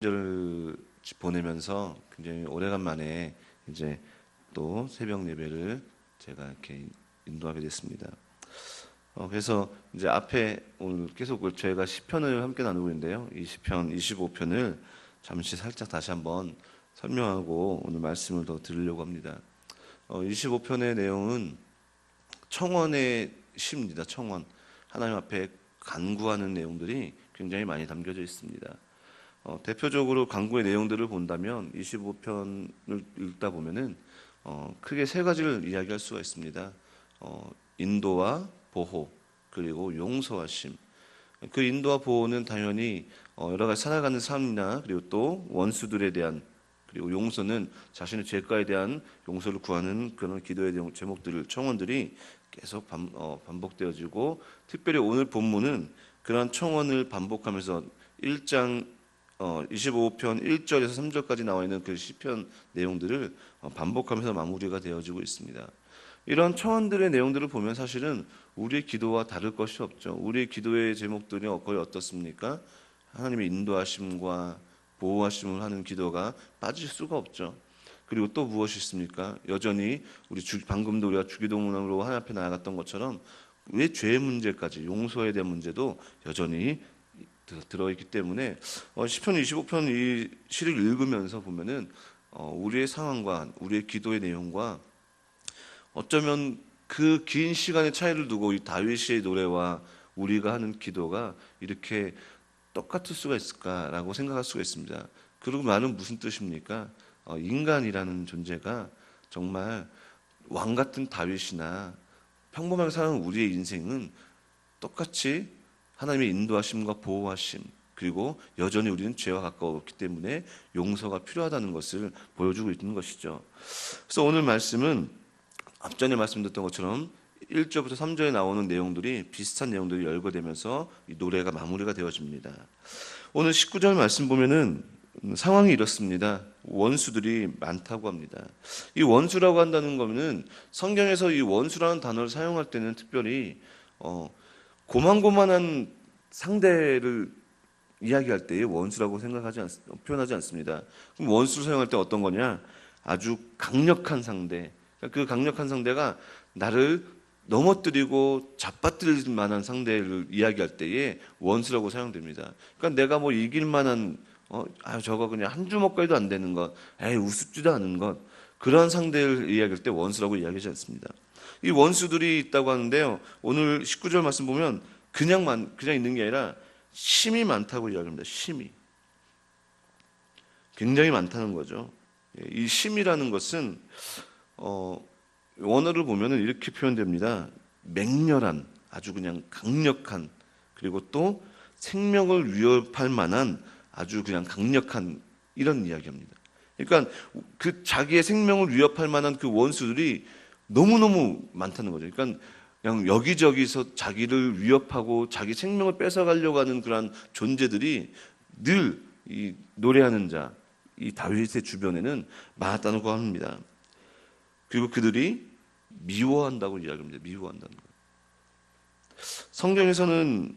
를 보내면서 굉장히 오래간만에 이제 또 새벽 예배를 제가 이렇게 인도하게 됐습니다. 그래서 이제 앞에 오늘 계속 저희가 시편을 함께 나누고 있는데요. 이 시편 25편을 잠시 살짝 다시 한번 설명하고 오늘 말씀을 더 드리려고 합니다. 25편의 내용은 청원의 시입니다. 청원. 하나님 앞에 간구하는 내용들이 굉장히 많이 담겨져 있습니다. 대표적으로 간구의 내용들을 본다면 25편을 읽다 보면은 크게 세 가지를 이야기할 수가 있습니다. 인도와 보호, 그리고 용서하심. 그 인도와 보호는 당연히 여러 가지 살아가는 삶이나 그리고 또 원수들에 대한, 그리고 용서는 자신의 죄가에 대한 용서를 구하는 그런 기도의 제목들을, 청원들이 계속 반복되어지고, 특별히 오늘 본문은 그러한 청원을 반복하면서 1장 25편 1절에서 3절까지 나와 있는 그 시편 내용들을 반복하면서 마무리가 되어지고 있습니다. 이런 청원들의 내용들을 보면 사실은 우리의 기도와 다를 것이 없죠. 우리의 기도의 제목들이 거의 어떻습니까? 하나님의 인도하심과 보호하심을 하는 기도가 빠질 수가 없죠. 그리고 또 무엇이 있습니까? 여전히 방금도 우리가 주기도문으로 하나님 앞에 나아갔던 것처럼 왜 죄의 문제까지, 용서에 대한 문제도 여전히 들어있기 때문에 시편 25편 이 시를 읽으면서 보면은 우리의 상황과 우리의 기도의 내용과 어쩌면 그 긴 시간의 차이를 두고 이 다윗의 노래와 우리가 하는 기도가 이렇게 똑같을 수가 있을까라고 생각할 수가 있습니다. 그리고 말은 무슨 뜻입니까? 인간이라는 존재가 정말 왕 같은 다윗이나 평범하게 사는 우리의 인생은 똑같이 하나님의 인도하심과 보호하심, 그리고 여전히 우리는 죄와 가까웠기 때문에 용서가 필요하다는 것을 보여주고 있는 것이죠. 그래서 오늘 말씀은 앞전에 말씀드렸던 것처럼 1절부터 3절에 나오는 내용들이 비슷한 내용들이 열거되면서 이 노래가 마무리가 되어집니다. 오늘 19절 말씀 보면은 상황이 이렇습니다. 원수들이 많다고 합니다. 이 원수라고 한다는 거는 성경에서 이 원수라는 단어를 사용할 때는 특별히 고만고만한 상대를 이야기할 때에 원수라고 표현하지 않습니다. 그럼 원수를 사용할 때 어떤 거냐? 아주 강력한 상대. 그 강력한 상대가 나를 넘어뜨리고 잡아뜨릴 만한 상대를 이야기할 때에 원수라고 사용됩니다. 그러니까 내가 뭐 이길 만한 저거 그냥 한 주먹거리도 안 되는 것, 우습지도 않은 것, 그런 상대를 이야기할 때 원수라고 이야기하지 않습니다. 이 원수들이 있다고 하는데요. 오늘 19절 말씀 보면 그냥 있는 게 아니라 심이 많다고 이야기합니다. 심이 굉장히 많다는 거죠. 이 심이라는 것은 원어를 보면은 이렇게 표현됩니다. 맹렬한, 아주 그냥 강력한, 그리고 또 생명을 위협할 만한 아주 그냥 강력한, 이런 이야기입니다. 그러니까 그 자기의 생명을 위협할 만한 그 원수들이 너무너무 많다는 거죠. 그러니까 그냥 여기저기서 자기를 위협하고 자기 생명을 뺏어가려고 하는 그런 존재들이 늘 이 노래하는 자, 이 다윗의 주변에는 많았다고 합니다. 그리고 그들이 미워한다고 이야기합니다. 미워한다는 것. 성경에서는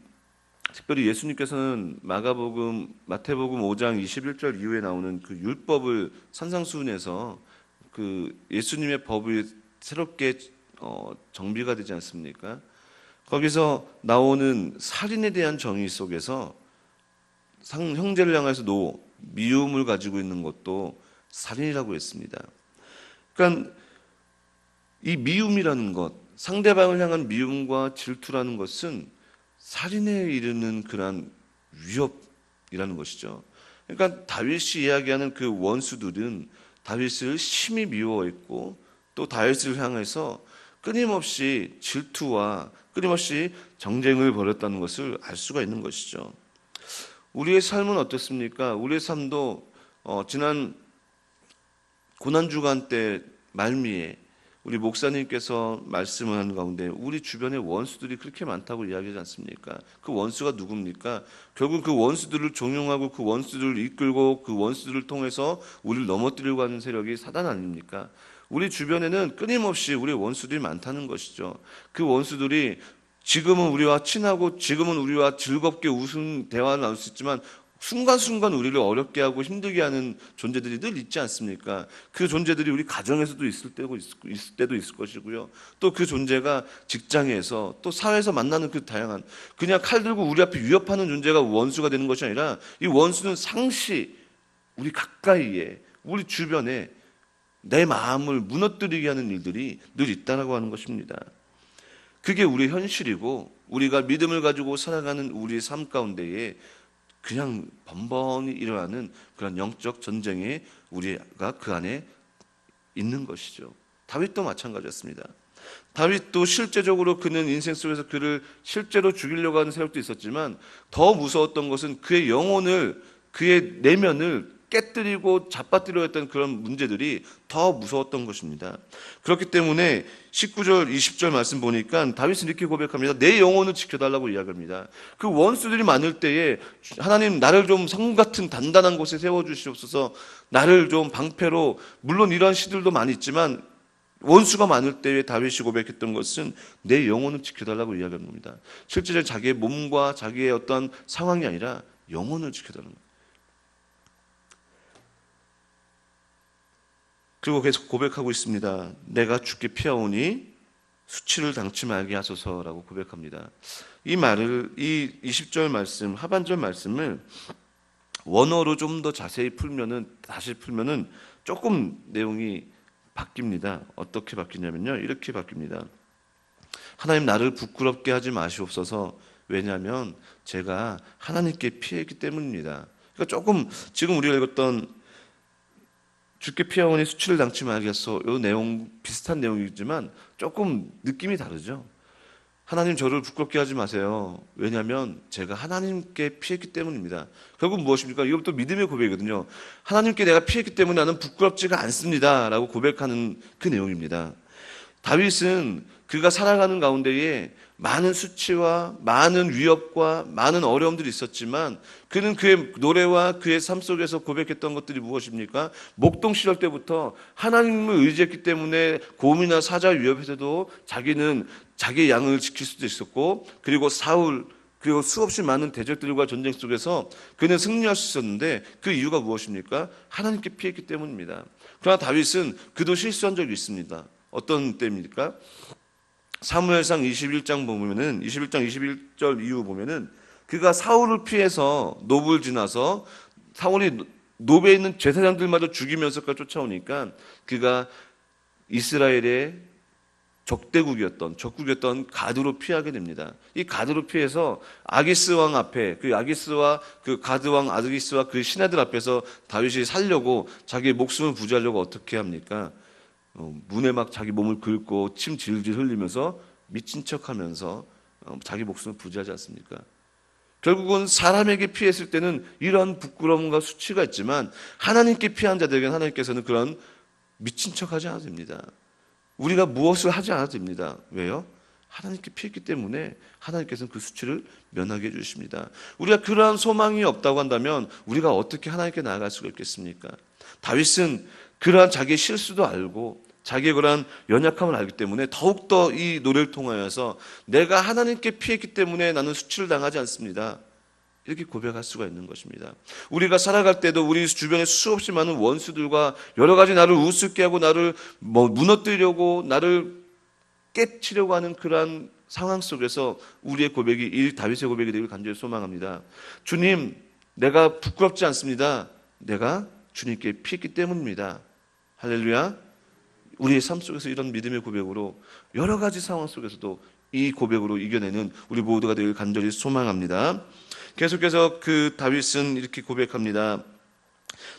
특별히 예수님께서는 마태복음 5장 21절 이후에 나오는 그 율법을 산상수훈에서 그 예수님의 법이 새롭게 정비가 되지 않습니까? 거기서 나오는 살인에 대한 정의 속에서 형제를 향해서 미움을 가지고 있는 것도 살인이라고 했습니다. 그러니까 이 미움이라는 것, 상대방을 향한 미움과 질투라는 것은 살인에 이르는 그러한 위협이라는 것이죠. 그러니까 다윗이 이야기하는 그 원수들은 다윗을 심히 미워했고 또 다윗을 향해서 끊임없이 질투와 끊임없이 정쟁을 벌였다는 것을 알 수가 있는 것이죠. 우리의 삶은 어떻습니까? 우리의 삶도 지난 고난주간 때 말미에 우리 목사님께서 말씀을 하는 가운데 우리 주변에 원수들이 그렇게 많다고 이야기하지 않습니까? 그 원수가 누굽니까? 결국 그 원수들을 종용하고 그 원수들을 이끌고 그 원수들을 통해서 우리를 넘어뜨리려고 하는 세력이 사단 아닙니까? 우리 주변에는 끊임없이 우리의 원수들이 많다는 것이죠. 그 원수들이 지금은 우리와 친하고 지금은 우리와 즐겁게 웃음 대화를 나눌 수 있지만 순간순간 우리를 어렵게 하고 힘들게 하는 존재들이 늘 있지 않습니까? 그 존재들이 우리 가정에서도 있을 때도 있을 것이고요. 또 그 존재가 직장에서 또 사회에서 만나는 그 다양한, 그냥 칼 들고 우리 앞에 위협하는 존재가 원수가 되는 것이 아니라 이 원수는 상시 우리 가까이에, 우리 주변에 내 마음을 무너뜨리게 하는 일들이 늘 있다라고 하는 것입니다. 그게 우리의 현실이고 우리가 믿음을 가지고 살아가는 우리의 삶 가운데에 그냥 번번이 일어나는 그런 영적 전쟁에 우리가 그 안에 있는 것이죠. 다윗도 마찬가지였습니다. 다윗도 실제적으로 그는 인생 속에서 그를 실제로 죽이려고 하는 세력도 있었지만 더 무서웠던 것은 그의 영혼을, 그의 내면을 깨뜨리고 잡아뜨려 했던 그런 문제들이 더 무서웠던 것입니다. 그렇기 때문에 19절 20절 말씀 보니까 다윗은 이렇게 고백합니다. 내 영혼을 지켜달라고 이야기합니다. 그 원수들이 많을 때에 하나님 나를 좀 성 같은 단단한 곳에 세워주시옵소서, 나를 좀 방패로, 물론 이러한 시들도 많이 있지만 원수가 많을 때에 다윗이 고백했던 것은 내 영혼을 지켜달라고 이야기하는 겁니다. 실제로 자기의 몸과 자기의 어떤 상황이 아니라 영혼을 지켜달라는 겁니다. 그리고 계속 고백하고 있습니다. 내가 죽게 피하오니 수치를 당치 말게 하소서라고 고백합니다. 이 말을, 이 20절 말씀, 하반절 말씀을 원어로 좀 더 자세히 다시 풀면은 조금 내용이 바뀝니다. 어떻게 바뀌냐면요, 이렇게 바뀝니다. 하나님 나를 부끄럽게 하지 마시옵소서. 왜냐하면 제가 하나님께 피했기 때문입니다. 그러니까 조금 지금 우리가 읽었던 죽게 피하오니 수치를 당치 말겠소, 이 내용 비슷한 내용이지만 조금 느낌이 다르죠. 하나님 저를 부끄럽게 하지 마세요. 왜냐하면 제가 하나님께 피했기 때문입니다. 결국 무엇입니까? 이것도 믿음의 고백이거든요. 하나님께 내가 피했기 때문에 나는 부끄럽지가 않습니다 라고 고백하는 그 내용입니다. 다윗은 그가 살아가는 가운데에 많은 수치와 많은 위협과 많은 어려움들이 있었지만 그는 그의 노래와 그의 삶 속에서 고백했던 것들이 무엇입니까? 목동 시절 때부터 하나님을 의지했기 때문에 고음이나 사자 위협에서도 자기는 자기의 양을 지킬 수도 있었고, 그리고 사울, 그리고 수없이 많은 대적들과 전쟁 속에서 그는 승리할 수 있었는데 그 이유가 무엇입니까? 하나님께 피했기 때문입니다. 그러나 다윗은 그도 실수한 적이 있습니다. 어떤 때입니까? 사무엘상 21장 보면은 21장 21절 이후 보면은 그가 사울을 피해서 노브를 지나서 사울이 노브에 있는 제사장들마저 죽이면서까지 쫓아오니까 그가 이스라엘의 적국이었던 가드로 피하게 됩니다. 이 가드로 피해서 아기스 왕 앞에, 그 아기스와 그 가드 왕 아기스와 그 신하들 앞에서 다윗이 살려고 자기의 목숨을 부지하려고 어떻게 합니까? 문에 막 자기 몸을 긁고 침 질질 흘리면서 미친 척하면서 자기 목숨을 부지하지 않습니까? 결국은 사람에게 피했을 때는 이런 부끄러움과 수치가 있지만 하나님께 피한 자들에게는 하나님께서는 그런 미친 척하지 않아도 됩니다. 우리가 무엇을 하지 않아도 됩니다. 왜요? 하나님께 피했기 때문에 하나님께서는 그 수치를 면하게 해주십니다. 우리가 그러한 소망이 없다고 한다면 우리가 어떻게 하나님께 나아갈 수가 있겠습니까? 다윗은 그러한 자기의 실수도 알고 자기의 그러한 연약함을 알기 때문에 더욱더 이 노래를 통하여서 내가 하나님께 피했기 때문에 나는 수치를 당하지 않습니다, 이렇게 고백할 수가 있는 것입니다. 우리가 살아갈 때도 우리 주변에 수없이 많은 원수들과 여러 가지 나를 우습게 하고 나를 무너뜨리려고, 나를 깨치려고 하는 그러한 상황 속에서 우리의 고백이, 이 다윗의 고백이 되길 간절히 소망합니다. 주님, 내가 부끄럽지 않습니다. 내가 주님께 피했기 때문입니다. 할렐루야. 우리의 삶 속에서 이런 믿음의 고백으로 여러 가지 상황 속에서도 이 고백으로 이겨내는 우리 모두가 되길 간절히 소망합니다. 계속해서 그 다윗은 이렇게 고백합니다.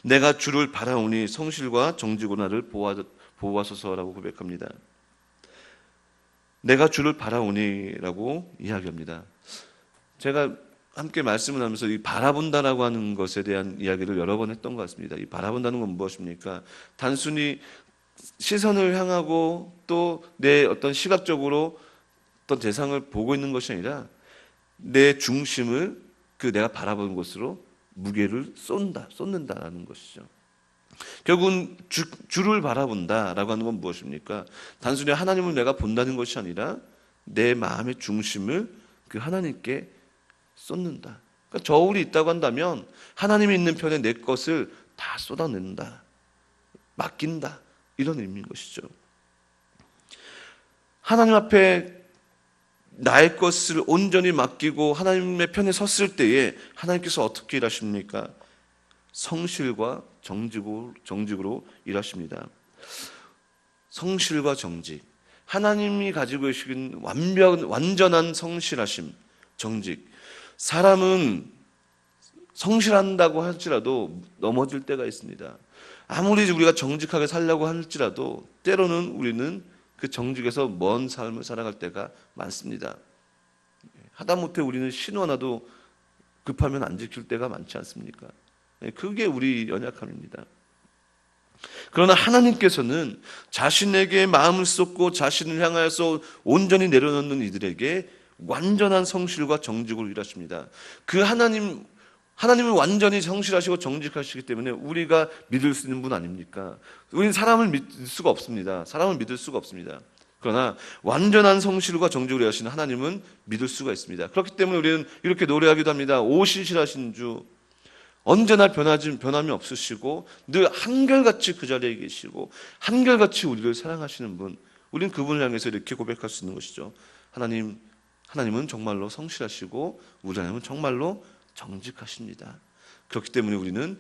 내가 주를 바라오니 성실과 정직으로 나를 보호하소서라고 고백합니다. 내가 주를 바라오니라고 이야기합니다. 제가 함께 말씀을 하면서 이 바라본다라고 하는 것에 대한 이야기를 여러 번 했던 것 같습니다. 이 바라본다는 건 무엇입니까? 단순히 시선을 향하고 또 내 어떤 시각적으로 어떤 대상을 보고 있는 것이 아니라 내 중심을 그 내가 바라보는 곳으로 무게를 쏟는다라는 것이죠. 결국은 주를 바라본다라고 하는 건 무엇입니까? 단순히 하나님을 내가 본다는 것이 아니라 내 마음의 중심을 그 하나님께 쏟는다. 그러니까 저울이 있다고 한다면 하나님이 있는 편에 내 것을 다 쏟아낸다, 맡긴다, 이런 의미인 것이죠. 하나님 앞에 나의 것을 온전히 맡기고 하나님의 편에 섰을 때에 하나님께서 어떻게 일하십니까? 성실과 정직으로 일하십니다. 성실과 정직, 하나님이 가지고 계신 완전한 성실하심, 정직. 사람은 성실한다고 할지라도 넘어질 때가 있습니다. 아무리 우리가 정직하게 살려고 할지라도 때로는 우리는 그 정직에서 먼 삶을 살아갈 때가 많습니다. 하다못해 우리는 신호 하나도 급하면 안 지킬 때가 많지 않습니까? 그게 우리 연약함입니다. 그러나 하나님께서는 자신에게 마음을 쏟고 자신을 향하여서 온전히 내려놓는 이들에게 완전한 성실과 정직으로 일하십니다. 그 하나님은 완전히 성실하시고 정직하시기 때문에 우리가 믿을 수 있는 분 아닙니까? 우리는 사람을 믿을 수가 없습니다. 사람을 믿을 수가 없습니다. 그러나 완전한 성실과 정직으로 일하시는 하나님은 믿을 수가 있습니다. 그렇기 때문에 우리는 이렇게 노래하기도 합니다. 오 신실하신 주, 언제나 변함이 없으시고 늘 한결같이 그 자리에 계시고 한결같이 우리를 사랑하시는 분, 우리는 그분을 향해서 이렇게 고백할 수 있는 것이죠. 하나님은 정말로 성실하시고 우리 하나님은 정말로 정직하십니다. 그렇기 때문에 우리는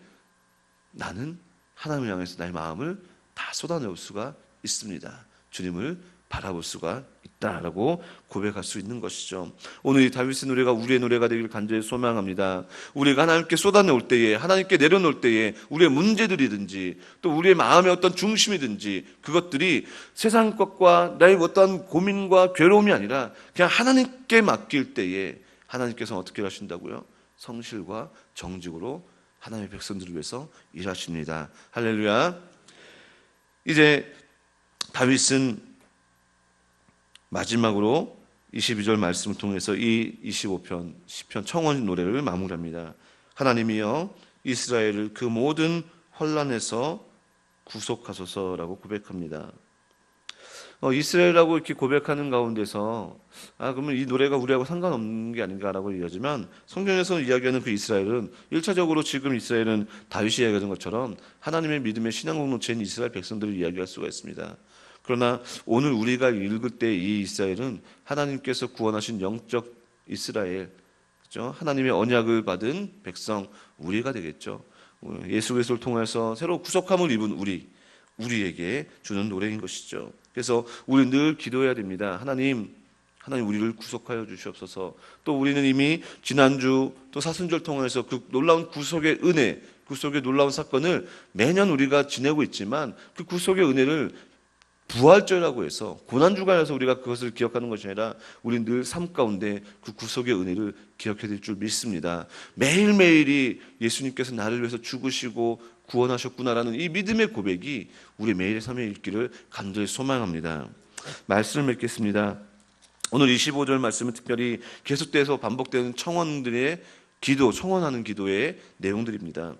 나는 하나님을 향해서 나의 마음을 다 쏟아내올 수가 있습니다. 주님을 바라볼 수가 있다라고 고백할 수 있는 것이죠. 오늘 이 다윗의 노래가 우리의 노래가 되기를 간절히 소망합니다. 우리가 하나님께 쏟아내올 때에, 하나님께 내려놓을 때에 우리의 문제들이든지 또 우리의 마음의 어떤 중심이든지 그것들이 세상 것과 나의 어떤 고민과 괴로움이 아니라 그냥 하나님께 맡길 때에 하나님께서 어떻게 하신다고요? 성실과 정직으로 하나님의 백성들을 위해서 일하십니다. 할렐루야. 이제 다윗은 마지막으로 22절 말씀을 통해서 이 25편 시편 청원 노래를 마무리합니다. 하나님이여 이스라엘을 그 모든 혼란에서 구속하소서라고 고백합니다. 이스라엘이라고 이렇게 고백하는 가운데서 그러면 이 노래가 우리하고 상관없는 게 아닌가라고 이야기하지만 성경에서 이야기하는 그 이스라엘은 1차적으로 지금 이스라엘은 다윗이 이야기하는 것처럼 하나님의 믿음의 신앙 공동체인 이스라엘 백성들을 이야기할 수가 있습니다. 그러나 오늘 우리가 읽을 때 이 이스라엘은 하나님께서 구원하신 영적 이스라엘, 그렇죠? 하나님의 언약을 받은 백성, 우리가 되겠죠. 예수 그리스도를 통해서 새로 구속함을 입은 우리에게 주는 노래인 것이죠. 그래서 우리 늘 기도해야 됩니다. 하나님 우리를 구속하여 주시옵소서. 또 우리는 이미 지난주 또 사순절 통해서 그 놀라운 구속의 은혜, 구속의 놀라운 사건을 매년 우리가 지내고 있지만 그 구속의 은혜를 부활절이라고 해서 고난주간에서 우리가 그것을 기억하는 것이 아니라 우리 늘 삶 가운데 그 구속의 은혜를 기억해야 될 줄 믿습니다. 매일매일이 예수님께서 나를 위해서 죽으시고 구원하셨구나라는 이 믿음의 고백이 우리 매일의 삶에 있기를 간절히 소망합니다. 말씀을 맺겠습니다. 오늘 25절 말씀은 특별히 계속돼서 반복되는 청원들의 청원하는 기도의 내용들입니다.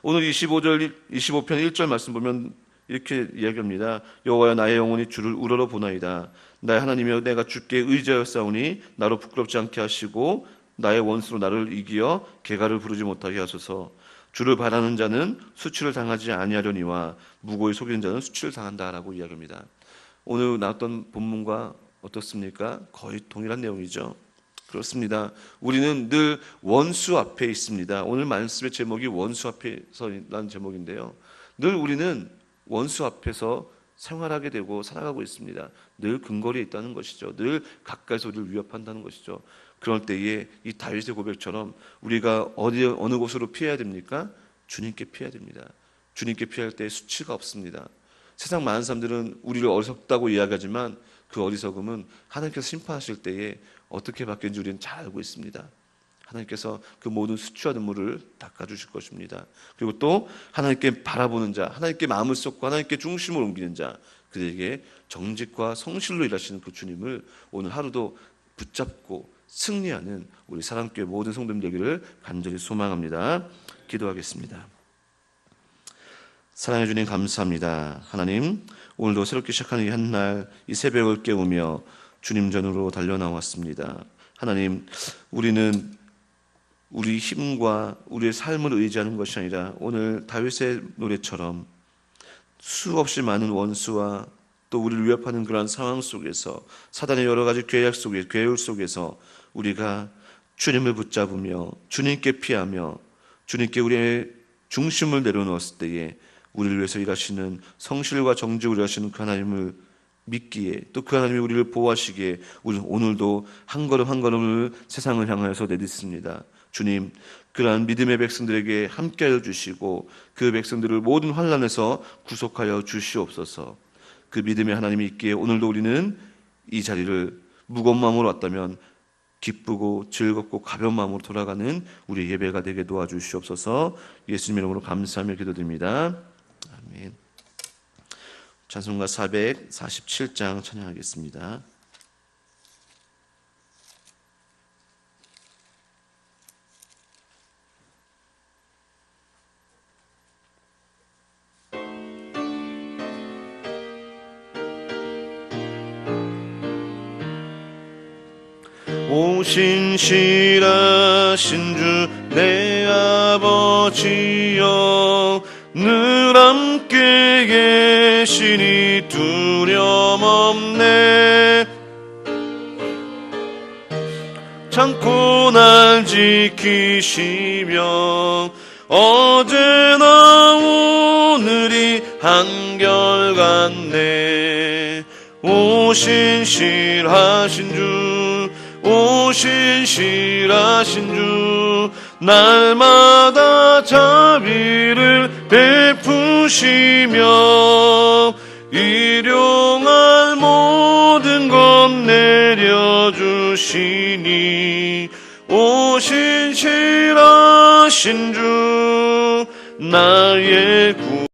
오늘 25편 1절 말씀 보면 이렇게 이야기합니다. 여호와여 나의 영혼이 주를 우러러 보나이다. 나의 하나님이여 내가 주께 의지하였사오니 나로 부끄럽지 않게 하시고 나의 원수로 나를 이기어 개가를 부르지 못하게 하소서. 주를 바라는 자는 수치를 당하지 아니하려니와 무고히 속이는 자는 수치를 당한다라고 이야기합니다. 오늘 나왔던 본문과 어떻습니까? 거의 동일한 내용이죠. 그렇습니다. 우리는 늘 원수 앞에 있습니다. 오늘 말씀의 제목이 원수 앞에 서라는 제목인데요. 늘 우리는 원수 앞에서 생활하게 되고 살아가고 있습니다. 늘 근거리에 있다는 것이죠. 늘 가까이서 우리를 위협한다는 것이죠. 그럴 때에 이 다윗의 고백처럼 우리가 어느 곳으로 피해야 됩니까? 주님께 피해야 됩니다. 주님께 피할 때 수치가 없습니다. 세상 많은 사람들은 우리를 어리석다고 이야기하지만 그 어리석음은 하나님께서 심판하실 때에 어떻게 바뀌는지 우리는 잘 알고 있습니다. 하나님께서 그 모든 수치와 눈물을 닦아주실 것입니다. 그리고 또 하나님께 바라보는 자, 하나님께 마음을 쏟고 하나님께 중심을 옮기는 자, 그들에게 정직과 성실로 일하시는 그 주님을 오늘 하루도 붙잡고 승리하는 우리 사랑교회 모든 성도님 되기를 간절히 소망합니다. 기도하겠습니다. 사랑해 주님 감사합니다. 하나님 오늘도 새롭게 시작하는 이 한날 이 새벽을 깨우며 주님 전으로 달려나왔습니다. 하나님 우리는 우리 힘과 우리의 삶을 의지하는 것이 아니라 오늘 다윗의 노래처럼 수없이 많은 원수와 또 우리를 위협하는 그러한 상황 속에서 사단의 여러 가지 계율 속에서 우리가 주님을 붙잡으며 주님께 피하며 주님께 우리의 중심을 내려놓았을 때에 우리를 위해서 일하시는 성실과 정직으로 일하시는 그 하나님을 믿기에 또 그 하나님이 우리를 보호하시기에 우리는 오늘도 한 걸음 한 걸음을 세상을 향하여서 내딛습니다. 주님, 그러한 믿음의 백성들에게 함께하여 주시고 그 백성들을 모든 환난에서 구속하여 주시옵소서. 그 믿음의 하나님이 있기에 오늘도 우리는 이 자리를 무거운 마음으로 왔다면 기쁘고 즐겁고 가벼운 마음으로 돌아가는 우리 예배가 되게 도와주시옵소서. 예수님 이름으로 감사하며 기도드립니다. 아멘. 찬송가 447장 찬양하겠습니다. 오 신실하신 주 내 아버지여 늘 함께 계시니 두려움없네. 참고 날 지키시며 어제나 오늘이 한결같네. 오 신실하신 주, 오 신실하신 주, 날마다 자비를 베푸시며 일용할 모든 것 내려주시니 오 신실하신 주, 나의 구